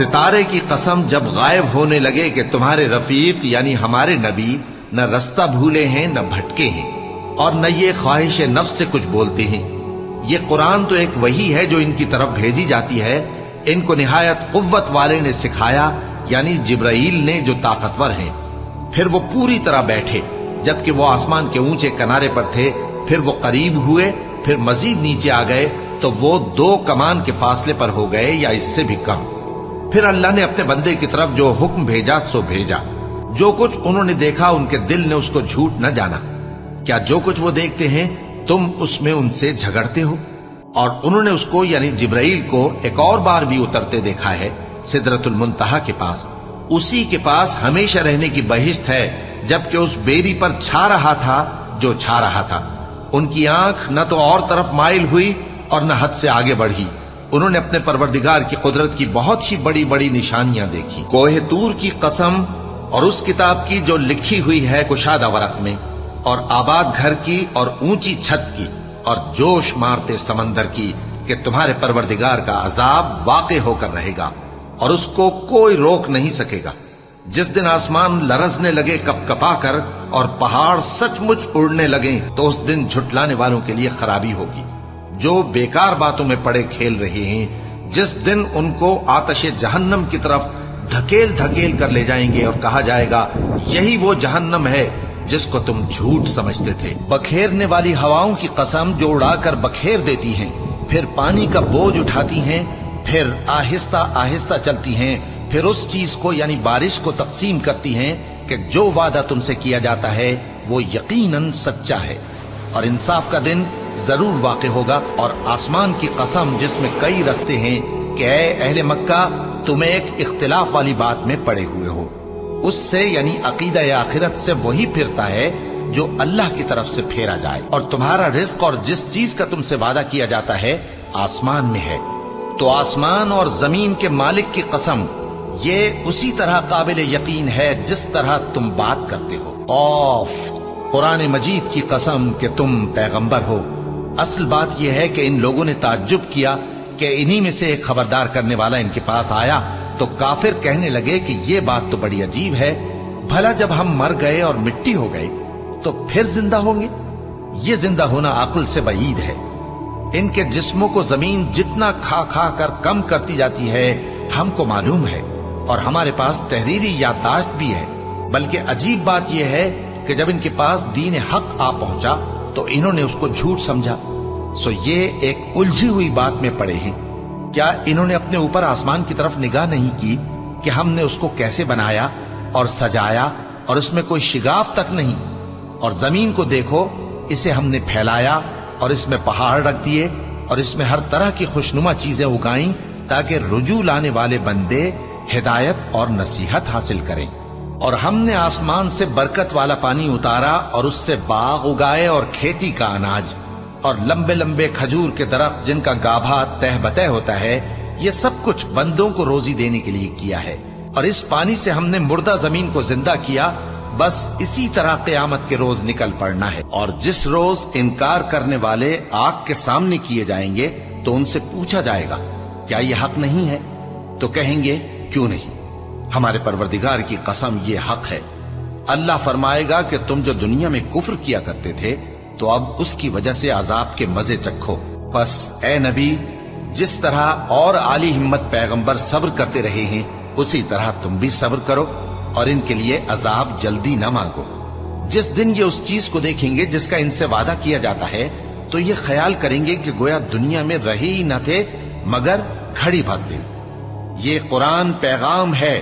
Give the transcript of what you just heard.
ستارے کی قسم جب غائب ہونے لگے کہ تمہارے رفیق یعنی ہمارے نبی نہ رستہ بھولے ہیں نہ بھٹکے ہیں اور نہ یہ خواہش نفس سے کچھ بولتے ہیں۔ یہ قرآن تو ایک وحی ہے جو ان کی طرف بھیجی جاتی ہے، ان کو نہایت قوت والے نے سکھایا یعنی جبرائیل نے جو طاقتور ہیں۔ پھر وہ پوری طرح بیٹھے جبکہ وہ آسمان کے اونچے کنارے پر تھے، پھر وہ قریب ہوئے، پھر مزید نیچے آ گئے تو وہ 2 کمان کے فاصلے پر ہو گئے یا اس سے بھی کم۔ پھر اللہ نے اپنے بندے کی طرف جو حکم بھیجا سو بھیجا۔ جو کچھ انہوں نے دیکھا ان کے دل نے اس کو جھوٹ نہ جانا۔ کیا جو کچھ وہ دیکھتے ہیں تم اس میں ان سے جھگڑتے ہو؟ اور انہوں نے اس کو یعنی جبرائیل کو ایک اور بار بھی اترتے دیکھا ہے سدرۃ المنتہا کے پاس۔ اسی کے پاس ہمیشہ رہنے کی بہشت ہے، جبکہ اس بیری پر چھا رہا تھا جو چھا رہا تھا۔ ان کی آنکھ نہ تو اور طرف مائل ہوئی اور نہ حد سے آگے بڑھی۔ انہوں نے اپنے پروردگار کی قدرت کی بہت ہی بڑی بڑی نشانیاں دیکھی۔ کوہ طور کی قسم اور اس کتاب کی جو لکھی ہوئی ہے کشادہ ورق میں، اور آباد گھر کی اور اونچی چھت کی، اور جوش مارتے سمندر کی کہ تمہارے پروردگار کا عذاب واقع ہو کر رہے گا اور اس کو کوئی روک نہیں سکے گا۔ جس دن آسمان لرزنے لگے کپ کپا کر اور پہاڑ سچ مچ اڑنے لگیں تو اس دن جھٹلانے والوں کے لیے خرابی ہوگی جو بیکار باتوں میں پڑے کھیل رہے ہیں۔ جس دن ان کو آتش جہنم کی طرف دھکیل دھکیل کر لے جائیں گے اور کہا جائے گا یہی وہ جہنم ہے جس کو تم جھوٹ سمجھتے تھے۔ بکھیرنے والی ہواؤں کی قسم جو اڑا کر بکھیر دیتی ہیں، پھر پانی کا بوجھ اٹھاتی ہیں، پھر آہستہ آہستہ چلتی ہیں، پھر اس چیز کو یعنی بارش کو تقسیم کرتی ہیں کہ جو وعدہ تم سے کیا جاتا ہے وہ یقیناً سچا ہے اور انصاف کا دن ضرور واقع ہوگا۔ اور آسمان کی قسم جس میں کئی رستے ہیں کہ اے اہل مکہ تم ایک اختلاف والی بات میں پڑے ہوئے ہو، اس سے یعنی عقیدہ آخرت سے وہی پھرتا ہے جو اللہ کی طرف سے پھیرا جائے، اور تمہارا رزق اور جس چیز کا تم سے وعدہ کیا جاتا ہے آسمان میں ہے۔ تو آسمان اور زمین کے مالک کی قسم یہ اسی طرح قابل یقین ہے جس طرح تم بات کرتے ہو۔ قاف، قرآن مجید کی قسم کہ تم پیغمبر ہو۔ اصل بات یہ ہے کہ ان لوگوں نے تعجب کیا کہ انہی میں سے ایک خبردار کرنے والا ان کے پاس آیا تو کافر کہنے لگے کہ یہ بات تو بڑی عجیب ہے، بھلا جب ہم مر گئے اور مٹی ہو گئے تو پھر زندہ ہوں گے؟ یہ زندہ ہونا عقل سے بعید ہے۔ ان کے جسموں کو زمین جتنا کھا کھا کر کم کرتی جاتی ہے ہم کو معلوم ہے، اور ہمارے پاس تحریری یادداشت بھی ہے۔ بلکہ عجیب بات یہ ہے کہ جب ان کے پاس دین حق آ پہنچا تو انہوں نے اس کو جھوٹ سمجھا۔ سو یہ ایک الجھی ہوئی بات میں پڑے ہیں۔ کیا انہوں نے اپنے اوپر آسمان کی طرف نگاہ نہیں کی کہ ہم نے اس کو کیسے بنایا اور سجایا اور اس میں کوئی شگاف تک نہیں؟ اور زمین کو دیکھو، اسے ہم نے پھیلایا اور اس میں پہاڑ رکھ دیے اور اس میں ہر طرح کی خوشنما چیزیں اگائیں تاکہ رجوع لانے والے بندے ہدایت اور نصیحت حاصل کریں۔ اور ہم نے آسمان سے برکت والا پانی اتارا اور اس سے باغ اگائے اور کھیتی کا اناج اور لمبے لمبے کھجور کے درخت جن کا گابھا تہ بتہ ہوتا ہے۔ یہ سب کچھ بندوں کو روزی دینے کے لیے کیا ہے۔ اور اس پانی سے ہم نے مردہ زمین کو زندہ کیا، بس اسی طرح قیامت کے روز نکل پڑنا ہے۔ اور جس روز انکار کرنے والے آگ کے سامنے کیے جائیں گے تو ان سے پوچھا جائے گا کیا یہ حق نہیں ہے؟ تو کہیں گے کیوں نہیں، ہمارے پروردگار کی قسم یہ حق ہے۔ اللہ فرمائے گا کہ تم جو دنیا میں کفر کیا کرتے تھے تو اب اس کی وجہ سے عذاب کے مزے چکھو۔ پس اے نبی، جس طرح اور عالی ہمت پیغمبر صبر کرتے رہے ہیں اسی طرح تم بھی صبر کرو اور ان کے لیے عذاب جلدی نہ مانگو۔ جس دن یہ اس چیز کو دیکھیں گے جس کا ان سے وعدہ کیا جاتا ہے تو یہ خیال کریں گے کہ گویا دنیا میں رہے ہی نہ تھے مگر گھڑی بھر دن۔ یہ قرآن پیغام ہے